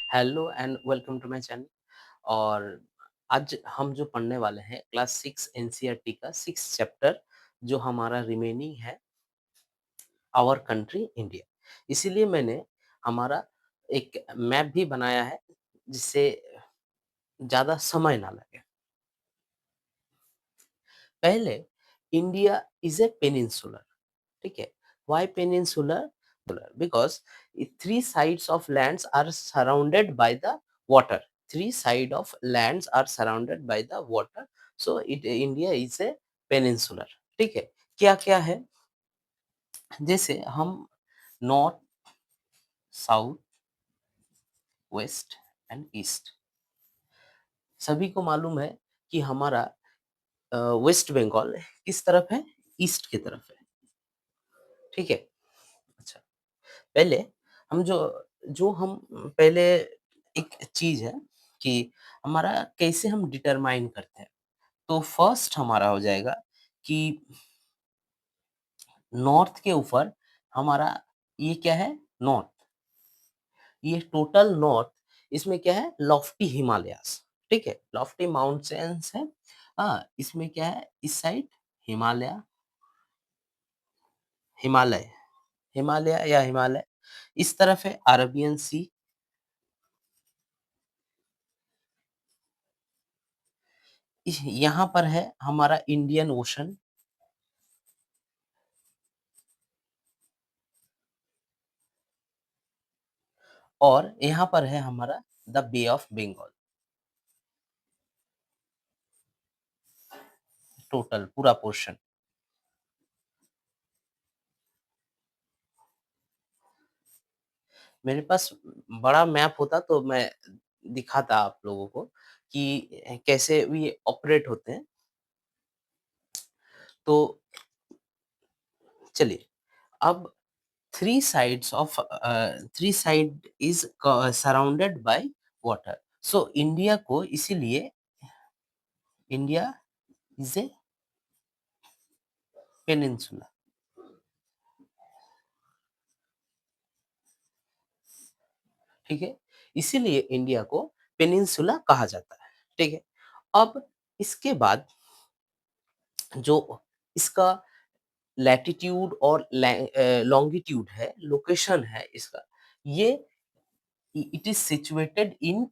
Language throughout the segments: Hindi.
Hello and welcome to my channel. और आज हम जो पढ़ने वाले हैं क्लास 6 एनसीईआरटी का 6 चैप्टर जो हमारा रिमेनिंग है आवर कंट्री इंडिया। इसीलिए मैंने हमारा एक मैप भी बनाया है जिससे ज़्यादा समय ना लगे। पहले इंडिया इज़ ए पेनिनसुलर, ठीक है? Why peninsular? Because three sides of lands are surrounded by the water. Three side of lands are surrounded by the water. So India is a peninsular. ठीक है? क्या क्या है? जैसे हम north, south, west and east, सभी को मालूम है कि हमारा वेस्ट बंगाल किस तरफ है? ईस्ट की तरफ है। ठीक है? अच्छा, पहले हम जो जो हम पहले एक चीज़ है कि हमारा कैसे हम डिटरमाइन करते हैं। तो फर्स्ट हमारा हो जाएगा कि नॉर्थ के ऊपर हमारा ये क्या है? नॉर्थ, ये टोटल नॉर्थ, इसमें क्या है? लॉफ्टी हिमालयाज़, ठीक है? लॉफ्टी माउंटेन्स है। इसमें क्या है? इस साइड हिमालय, हिमालय, हिमालय या हिमालय, इस तरफ है अरेबियन सी, इस यहाँ पर है हमारा इंडियन ओशन, और यहाँ पर है हमारा the Bay of Bengal. Total पूरा पोर्शन। मेरे पास बड़ा मैप होता तो मैं दिखाता आप लोगों को कि कैसे ये ऑपरेट होते हैं। तो चलिए, अब three side is surrounded by water. So India को इसीलिए इंडिया इज ए पेनिनसुला, ठीक है? इसीलिए इंडिया को पेनिनसुला कहा जाता है, ठीक है? अब इसके बाद जो इसका लैटिट्यूड और लॉन्गिट्यूड है, लोकेशन है इसका, ये इट इज सिचुएटेड इन,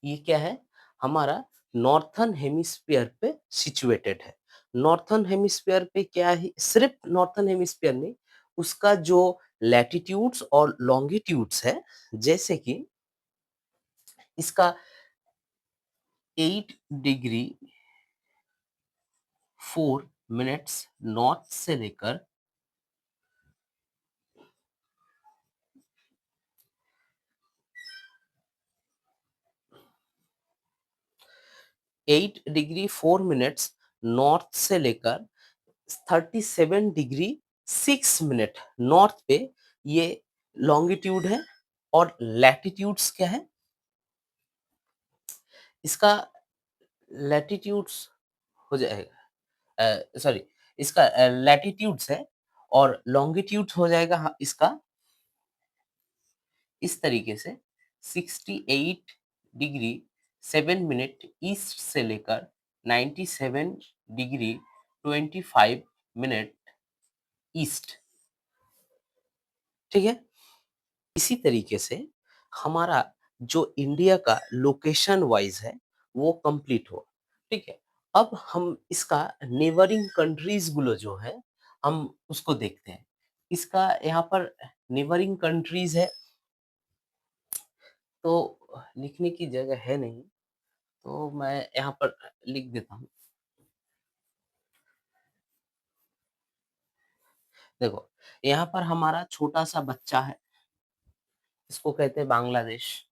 ये क्या है? हमारा नॉर्थर्न हेमिस्फीयर पे सिचुएटेड है। नॉर्थर्न हेमिस्फीयर पे क्या है? सिर्फ नॉर्थर्न हेमिस्फीयर नहीं, उसका जो लैटिट्यूड्स और लॉन्गिट्यूड्स है, जैसे कि इसका 8 डिग्री 4 मिनट्स नॉर्थ से लेकर 8 डिग्री 4 मिनट्स नॉर्थ से लेकर 37 डिग्री 6 मिनट नॉर्थ पे ये लॉन्गिट्यूड है। और लैटिट्यूड्स क्या है? इसका लैटिट्यूड्स हो जाएगा, सॉरी, इसका लैटिट्यूड्स है और लॉन्गिट्यूड्स हो जाएगा इसका इस तरीके से 68 डिग्री 7 मिनट ईस्ट से लेकर 97 डिग्री 25 मिनट ईस्ट, ठीक है? इसी तरीके से हमारा जो इंडिया का लोकेशन वाइज है वो कंप्लीट हुआ, ठीक है? अब हम इसका नेबरिंग कंट्रीज गुलो जो है हम उसको देखते हैं। इसका यहाँ पर नेबरिंग कंट्रीज है, तो लिखने की जगह है नहीं, तो मैं यहाँ पर लिख देता हूँ। देखो, यहाँ पर हमारा छोटा सा बच्चा है, इसको कहते हैं Bangladesh.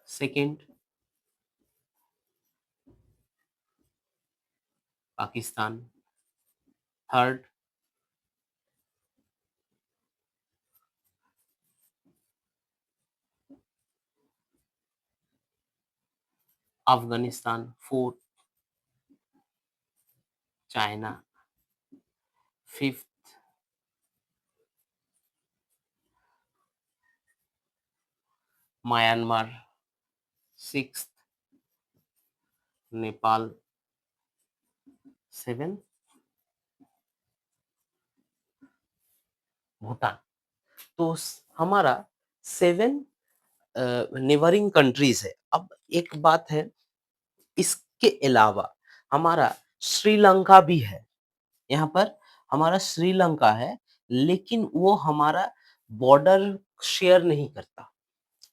Second, Pakistan. Third, Afghanistan 4th, China 5th, Myanmar 6th, Nepal 7th, Bhutan. तो हमारा 7 नेबरिंग कंट्रीज है। अब एक बात है, इसके अलावा हमारा श्रीलंका भी है। यहाँ पर हमारा श्रीलंका है, लेकिन वो हमारा बॉर्डर शेयर नहीं करता।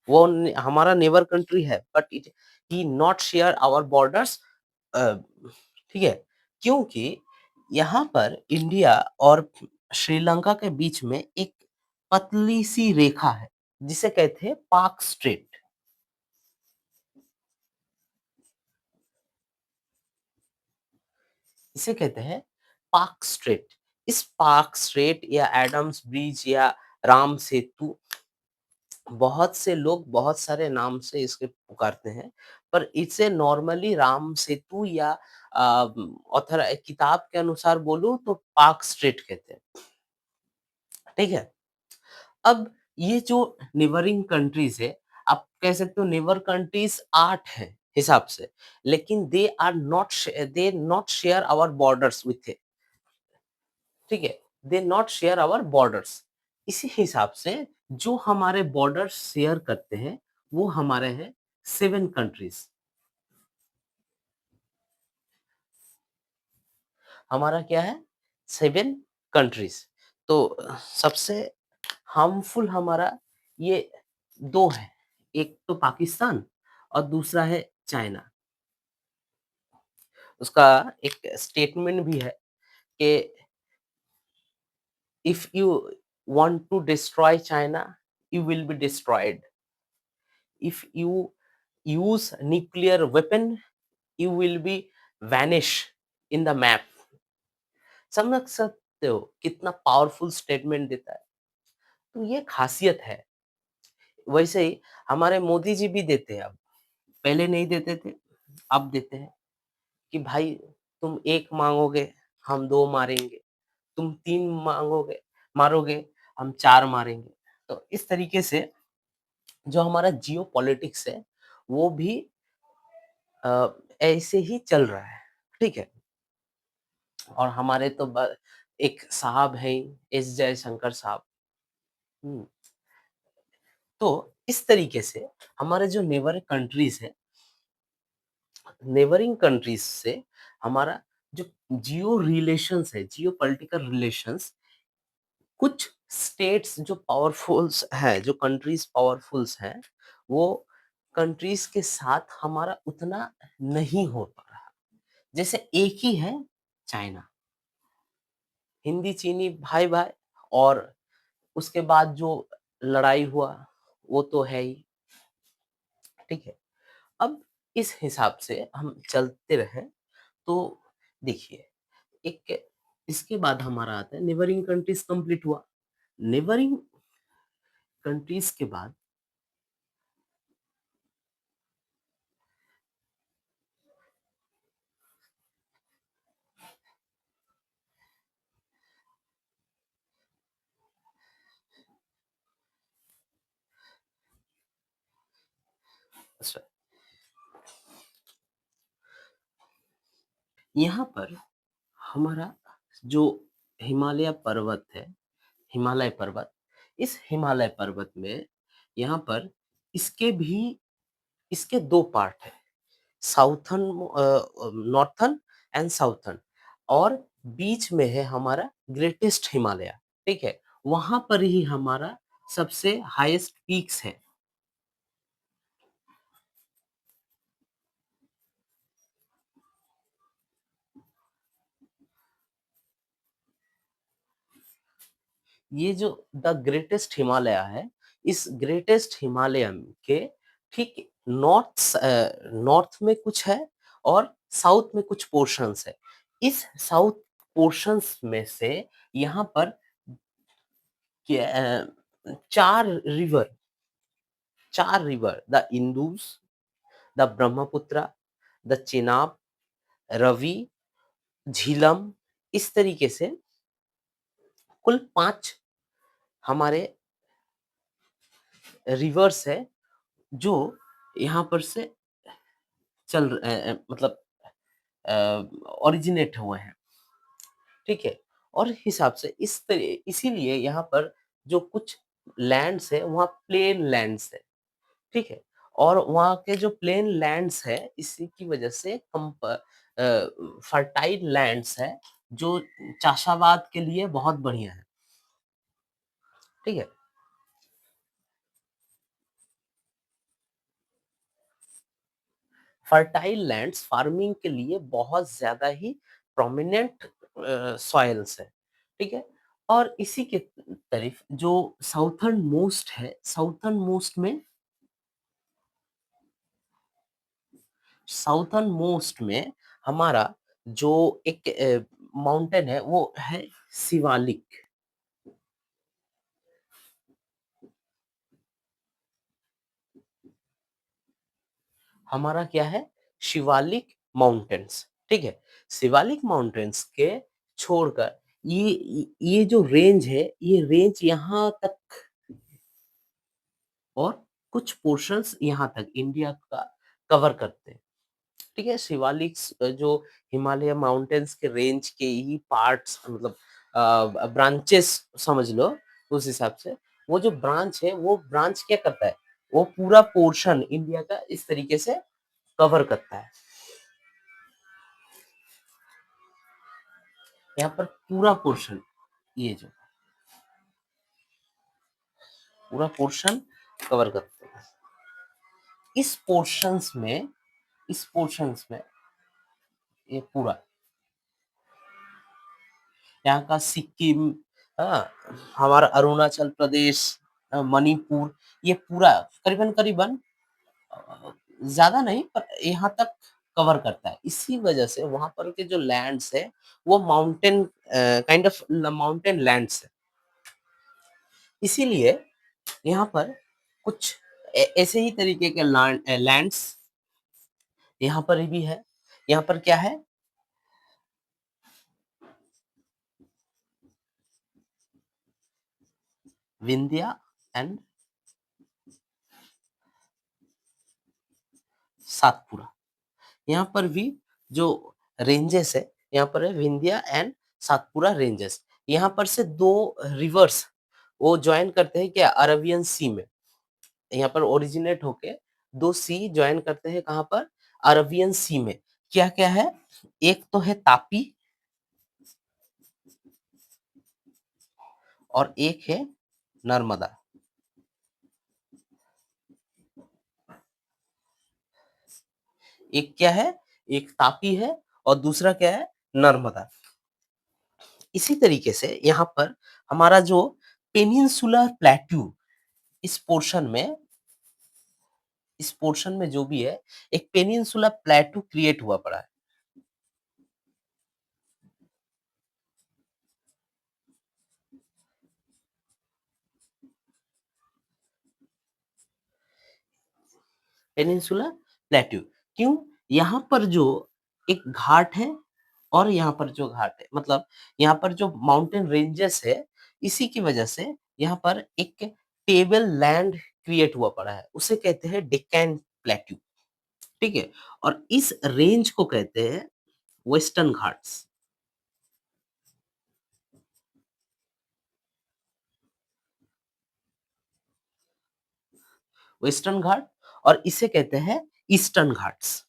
वो हमारा नेबर कंट्री है, but it he not share our borders. ठीक है, क्योंकि यहाँ पर इंडिया और श्रीलंका के बीच में एक पतली सी रेखा है, जिसे कहते हैं पाक स्ट्रेट। इसे कहते हैं पाक स्ट्रेट। इस पाक स्ट्रेट या एडम्स ब्रिज या राम सेतु, बहुत से लोग बहुत सारे नाम से इसके पुकारते हैं, पर इसे नॉर्मली राम सेतु या ऑथर किताब के अनुसार बोलूं तो पाक स्ट्रेट कहते हैं। ठीक है, अब ये जो नेबरिंग कंट्रीज है, आप कह सकते हो नेबर कंट्रीज 8 है हिसाब से, लेकिन they not share our borders with it. ठीक है, they not share our borders. इसी हिसाब से जो हमारे बॉर्डर्स शेयर करते हैं वो हमारे हैं 7 कंट्रीज। हमारा क्या है? 7 कंट्रीज। तो सबसे हार्मफुल हमारा ये 2 है, एक तो पाकिस्तान और दूसरा है चाइना। उसका एक स्टेटमेंट भी है कि if you want to destroy China, you will be destroyed. If you use nuclear weapon, you will be vanish in the map। समझ सकते हो कितना पावरफुल स्टेटमेंट देता है। तो ये खासियत है। वैसे ही हमारे मोदी जी भी देते हैं अब, पहले नहीं देते थे, अब देते हैं कि भाई तुम 1 मांगोगे, हम 2 मारेंगे, तुम 3 मांगोगे मारोगे, हम 4 मारेंगे। तो इस तरीके से जो हमारा जियो पॉलिटिक्स है, वो भी ऐसे ही चल रहा है। ठीक है, और हमारे तो एक साहब हैं, एस जयशंकर साहब। हम्म, तो इस तरीके से हमारे जो नेबर कंट्रीज है, नेबरिंग कंट्रीज से हमारा जो जियो रिलेशंस है, जियो पॉलिटिकल रिलेशंस, कुछ स्टेट्स जो पावरफुल्स है, जो कंट्रीज पावरफुल्स हैं, वो कंट्रीज के साथ हमारा उतना नहीं हो पा रहा। जैसे एक ही है चाइना, हिंदी चीनी भाई भाई, और उसके बाद जो लड़ाई हुआ वो तो है ही। ठीक है, अब इस हिसाब से हम चलते रहे तो देखिए, एक इसके बाद हमारा आता है नेबरिंग कंट्रीज कंप्लीट हुआ। नेबरिंग कंट्रीज के बाद अच्छा, यहाँ पर हमारा जो हिमालय पर्वत है, हिमालय पर्वत, इस हिमालय पर्वत में यहाँ पर इसके भी इसके 2 पार्ट है, साउथर्न, नॉर्थर्न एंड साउथर्न, और बीच में है हमारा ग्रेटेस्ट हिमालय। ठीक है, वहां पर ही हमारा सबसे हाईएस्ट पीक्स है। ये जो द ग्रेटेस्ट हिमालय है, इस ग्रेटेस्ट हिमालय के ठीक नॉर्थ में कुछ है और साउथ में कुछ पोर्शंस है। इस साउथ पोर्शंस में से यहाँ पर 4 river, 4 river, the Indus, the Brahmaputra, the Chenab, Ravi, Jhelum, इस तरीके से कुल 5 हमारे रिवर्स है जो यहाँ पर से मतलब ओरिजिनेट हुए हैं, ठीक है? और हिसाब से इसीलिए यहाँ पर जो कुछ लैंड्स है वहाँ प्लेन लैंड्स है, ठीक है? और वहाँ के जो प्लेन लैंड्स है इसी की वजह से फर्टाइल लैंड्स है जो चाषाबाद के लिए बहुत बढ़िया है, ठीक है? फर्टाइल लैंड्स फार्मिंग के लिए बहुत ज़्यादा ही प्रोमिनेंट सॉइल्स है, ठीक है? और इसी के तरफ जो साउथर्न मोस्ट है, साउथर्न मोस्ट में हमारा जो एक माउंटेन है वो है शिवालिक। हमारा क्या है? शिवालिक माउंटेन्स, ठीक है? शिवालिक माउंटेन्स के छोड़कर ये जो रेंज है, ये रेंज यहाँ तक और कुछ पोर्शंस यहाँ तक इंडिया का कवर करते हैं, ठीक है? शिवालिक जो हिमालय माउंटेन्स के रेंज के ही पार्ट्स मतलब ब्रांचेस समझ लो उस हिसाब से। वो जो ब्रांच है, वो ब्रांच क्या करता है? वो पूरा पोर्शन इंडिया का इस तरीके से कवर करता है। यहाँ पर पूरा पोर्शन ये जो पूरा पोर्शन कवर करते हैं। इस पोर्शंस में ये पूरा यहाँ का सिक्किम, हाँ, हमारा अरुणाचल प्रदेश, मणिपुर, ये पूरा करीबन-करीबन ज़्यादा नहीं पर यहाँ तक कवर करता है। इसी वजह से वहाँ पर के जो लैंड्स है, वो काइंड ऑफ माउंटेन लैंड्स है। इसीलिए यहाँ पर कुछ ऐसे ही तरीके के लैंड्स यहाँ पर भी है। यहाँ पर क्या है? विंध्या एंड सातपुरा। यहाँ पर भी जो रेंजेस है, यहाँ पर है विंध्या एंड सातपुरा रेंजेस। यहाँ पर से 2 रिवर्स वो जॉइन करते हैं क्या? अरेबियन सी में। यहाँ पर ओरिजिनेट होके 2 सी जॉइन करते हैं कहाँ पर? अरेबियन सी में। क्या-क्या है? एक तो है तापी और एक है नर्मदा। एक क्या है? एक तापी है और दूसरा क्या है? नर्मदा। इसी तरीके से यहाँ पर हमारा जो पेनिनसुलर प्लेट्यू इस पोर्शन में जो भी है, एक पेनिनसुला प्लेटू क्रिएट हुआ पड़ा है। पेनिनसुला प्लेटू क्यों? यहाँ पर जो एक घाट है और यहाँ पर जो घाट है मतलब यहाँ पर जो माउंटेन रेंजेस है, इसी की वजह से यहाँ पर एक टेबल लैंड क्रिएट हुआ पड़ा है। उसे कहते हैं डेक्कन प्लेट्यू, ठीक है? और इस रेंज को कहते हैं वेस्टर्न घाट्स। वेस्टर्न घाट और इसे कहते हैं ईस्टर्न घाट्स।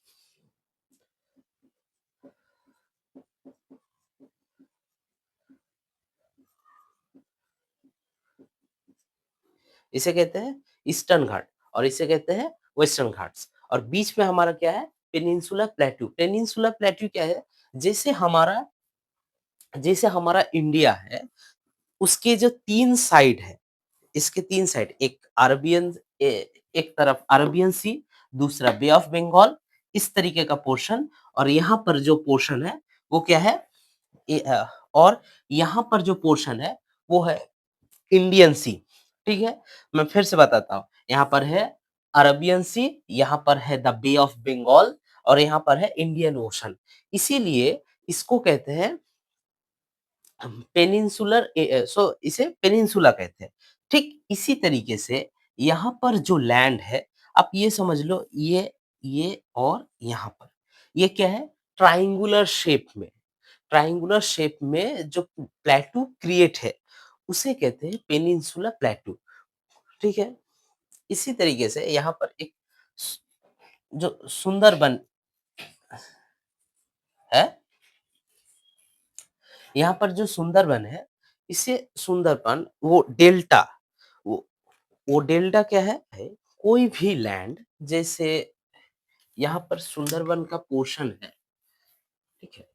इसे कहते हैं ईस्टर्न घाट और इसे कहते हैं वेस्टर्न घाट्स और बीच में हमारा क्या है? Peninsula plateau. पेनिनसुला प्लेट्यू क्या है? जैसे हमारा इंडिया है, उसके जो 3 साइड है, इसके 3 साइड एक एक तरफ अरेबियन सी, दूसरा बे ऑफ बंगाल, इस तरीके का पोर्शन और यहाँ पर जो पोर्शन है वो क्या है? और यहाँ पर जो पोर्शन है वो है इंडियन सी, ठीक है? मैं फिर से बताता हूँ, यहाँ पर है अरेबियन सी, यहाँ पर है द बे ऑफ बंगाल और यहाँ पर है इंडियन ओशन। इसीलिए इसको कहते हैं पेनिनसुलर इसे पेनिनसुला कहते हैं। ठीक इसी तरीके से यहाँ पर जो लैंड है, आप ये समझ लो ये और यहाँ पर, ये क्या है? ट्रायंगुलर शेप में, ट्रायंगुलर शेप में जो प्लेटू क्रिएट है, उसे कहते हैं पेनिनसुला प्लेटू, ठीक है? इसी तरीके से यहाँ पर एक सु जो सुंदरबन है, यहाँ पर जो सुंदरबन है, इसे सुंदरबन वो डेल्टा, वो वो डेल्टा क्या है? कोई भी लैंड, जैसे यहाँ पर सुंदरबन का पोर्शन है, ठीक है?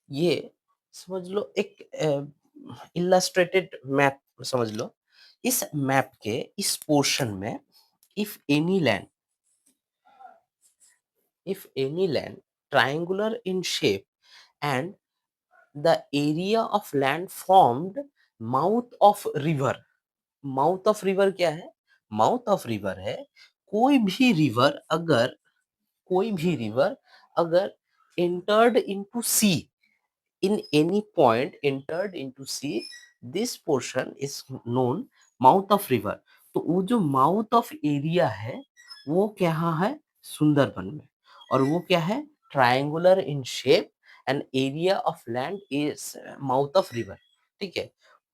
ये समझ लो एक इलस्ट्रेटेड मैप समझ लो। इस मैप के इस पोर्शन में if any land if any land triangular in shape and the area of land formed mouth of river, mouth of river क्या है? माउथ ऑफ रिवर है कोई भी रिवर अगर, कोई भी रिवर अगर entered into sea in any point entered into sea, this portion is known mouth of river। तो वो जो माउथ ऑफ एरिया है वो क्या है? सुंदरबन में। और वो क्या है? Triangular in shape and area of land is mouth of river, ठीक है?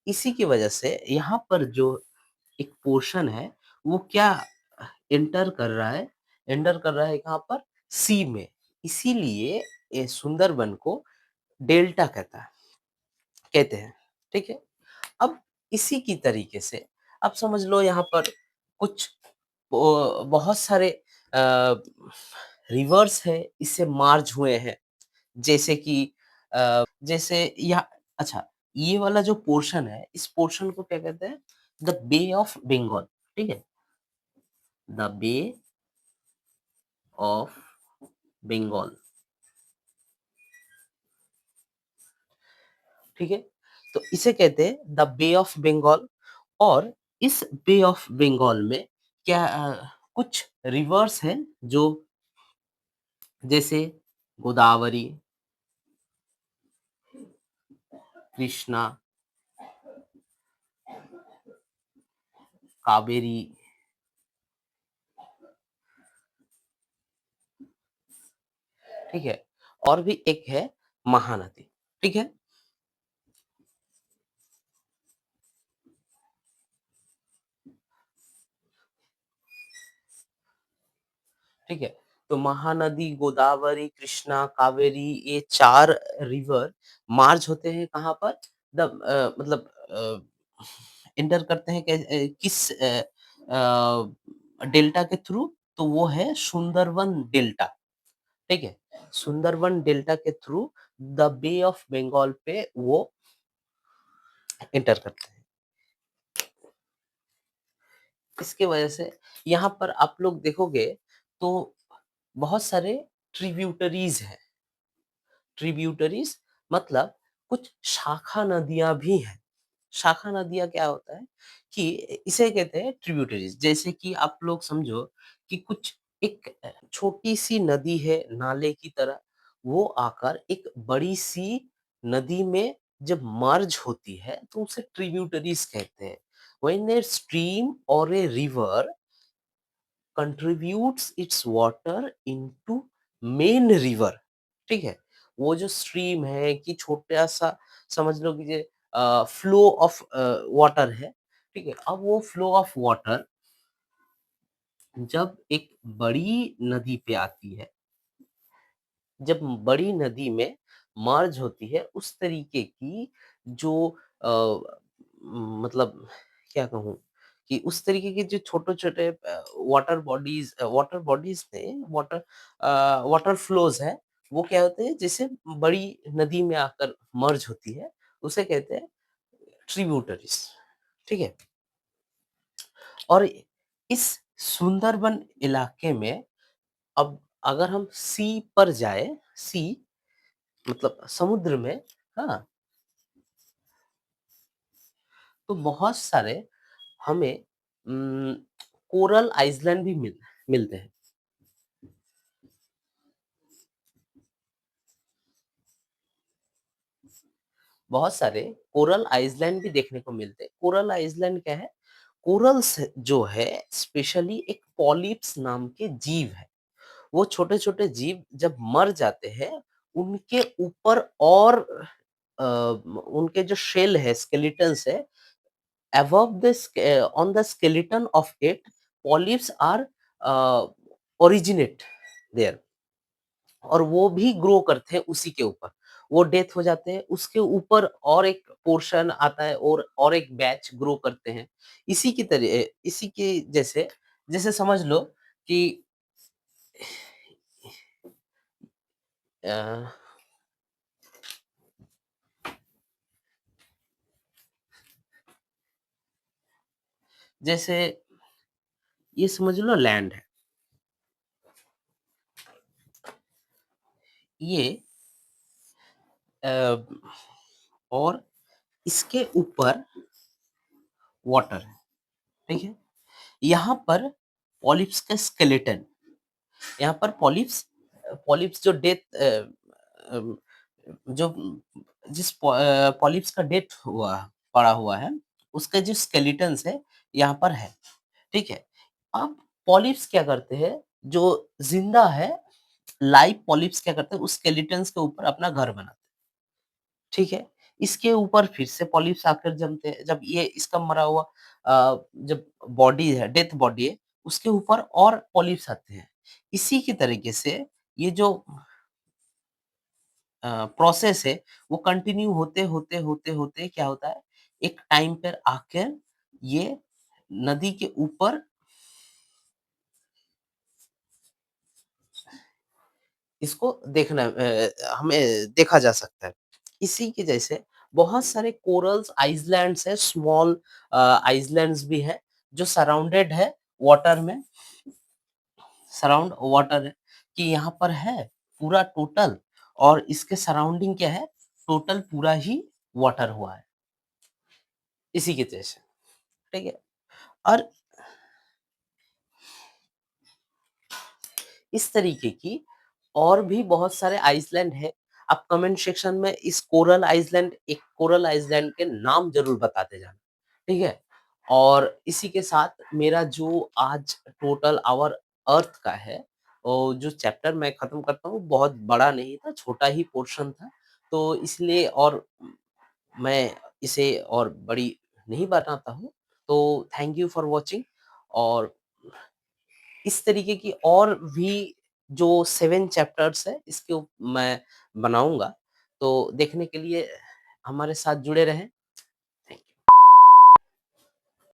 इसी की वजह से यहाँ पर जो एक पोर्शन है वो क्या एंटर कर रहा है? एंटर कर रहा है कहाँ पर? सी में। इसीलिए ये सुंदरबन को डेल्टा कहते हैं, ठीक है? अब इसी की तरीके से अब समझ लो यहाँ पर कुछ बहुत सारे रिवर्स है इससे मार्ज हुए हैं, जैसे कि जैसे यहाँ, अच्छा, ये वाला जो पोर्शन है इस पोर्शन को क्या कहते हैं? द बे ऑफ बंगाल, ठीक है? द बे ऑफ बंगाल, ठीक है? तो इसे कहते हैं द बे ऑफ बंगाल। और इस बे ऑफ बंगाल में क्या कुछ रिवर्स हैं जो, जैसे गोदावरी, कृष्णा, कावेरी, ठीक है? और भी एक है महानदी, ठीक है? ठीक है? तो महानदी, गोदावरी, कृष्णा, कावेरी, ये 4 रिवर मार्ज होते हैं कहाँ पर? मतलब एंटर करते हैं किस डेल्टा के थ्रू? तो वो है सुंदरबन डेल्टा, ठीक है? सुंदरबन डेल्टा के through the Bay of Bengal पे वो एंटर करते हैं। इसके वजह से यहाँ पर आप लोग देखोगे तो बहुत सारे ट्रिब्यूटरीज हैं। ट्रिब्यूटरीज मतलब कुछ शाखा नदियाँ भी हैं। शाखा नदियाँ क्या होता है कि इसे कहते हैं ट्रिब्यूटरीज। जैसे कि आप लोग समझो कि कुछ एक छोटी-सी नदी है नाले की तरह, वो आकर एक बड़ी-सी नदी में जब मर्ज होती है तो उसे ट्रिब्यूटरीज कहते हैं। When a stream or a river contributes its water into main river, ठीक है? वो जो स्ट्रीम है कि छोटा-सा समझ लो कि ये फ्लो ऑफ वाटर है, ठीक है? अब वो फ्लो ऑफ वाटर जब एक बड़ी नदी पे आती है, जब बड़ी नदी में मर्ज होती है, उस तरीके की जो मतलब क्या कहूँ कि उस तरीके के जो छोटे-छोटे वाटर बॉडीज़ नहीं वाटर वाटर फ्लोज़ हैं, वो क्या होते हैं जैसे बड़ी नदी में आकर मर्ज होती है, उसे कहते हैं ट्रिब्यूटरीज, ठीक है? और इस सुंदरबन इलाके में अब अगर हम सी पर जाएँ, सी मतलब समुद्र में, हाँ, तो बहुत सारे हमें कोरल आइसलैंड भी मिलते हैं। बहुत सारे कोरल आइसलैंड भी देखने को मिलते हैं। कोरल आइसलैंड क्या है? कोरल्स जो है स्पेशली एक पॉलिप्स नाम के जीव है। वो छोटे-छोटे जीव जब मर जाते हैं, उनके ऊपर और उनके जो शेल है, स्केलेटन्स है, above the on the skeleton of it, polyps are originate there, और वो भी ग्रो करते हैं उसी के ऊपर। वो डेथ हो जाते हैं, उसके ऊपर और एक पोर्शन आता है और एक बैच ग्रो करते हैं। इसी के जैसे जैसे समझ लो कि अ, जैसे ये समझ लो लैंड है। ये अ, और इसके ऊपर वाटर है, ठीक है? यहाँ पर पॉलिप्स का स्केलेटन, यहाँ पर पॉलिप्स पॉलिप्स जो अम, जो पॉलिप्स का डेथ पड़ा हुआ है, उसका जो स्केलेटन्स है, यहाँ पर है, ठीक है? अब पॉलिप्स क्या करते हैं, जो ज़िंदा है, लाइव पॉलिप्स क्या करते हैं, उस स्केलेटन्स के ऊपर अपना घर बनाते हैं, ठीक है? इसके ऊपर फिर से पॉलिप्स आकर जमते हैं। जब ये इसका मरा हुआ जब बॉडी है, डेथ बॉडी है, उसके ऊपर और पॉलिप्स आते हैं। इसी की तरीके से ये जो प्रोसेस है, वो कंटिन्यू होते क्या होता है, एक टाइम पर आकर ये नदी के ऊपर इसको हमें देखा जा सकता है। इसी के जैसे बहुत सारे कोरल्स आइसलैंड्स हैं, स्मॉल आइसलैंड्स भी हैं, जो सराउंडेड है वाटर में, सराउंड वाटर है, कि यहाँ पर है पूरा टोटल, और इसके सराउंडिंग क्या है, टोटल पूरा ही वाटर हुआ है, इसी के जैसे, ठीक है? और इस तरीके की और भी बहुत सारे आइसलैंड है। आप कमेंट सेक्शन में इस कोरल आइसलैंड के नाम ज़रूर बताते जाना, ठीक है? और इसी के साथ मेरा जो आज टोटल आवर अर्थ का है, वो जो चैप्टर मैं खत्म करता हूँ, बहुत बड़ा नहीं था, छोटा ही पोर्शन था। तो इसलिए और मैं इसे और बड़ी नहीं बनाता हूँ। तो थैंक यू फॉर वॉचिंग, और इस तरीके की और भी जो 7 चैप्टर्स है, इसके मैं बनाऊँगा। तो देखने के लिए हमारे साथ जुड़े रहें।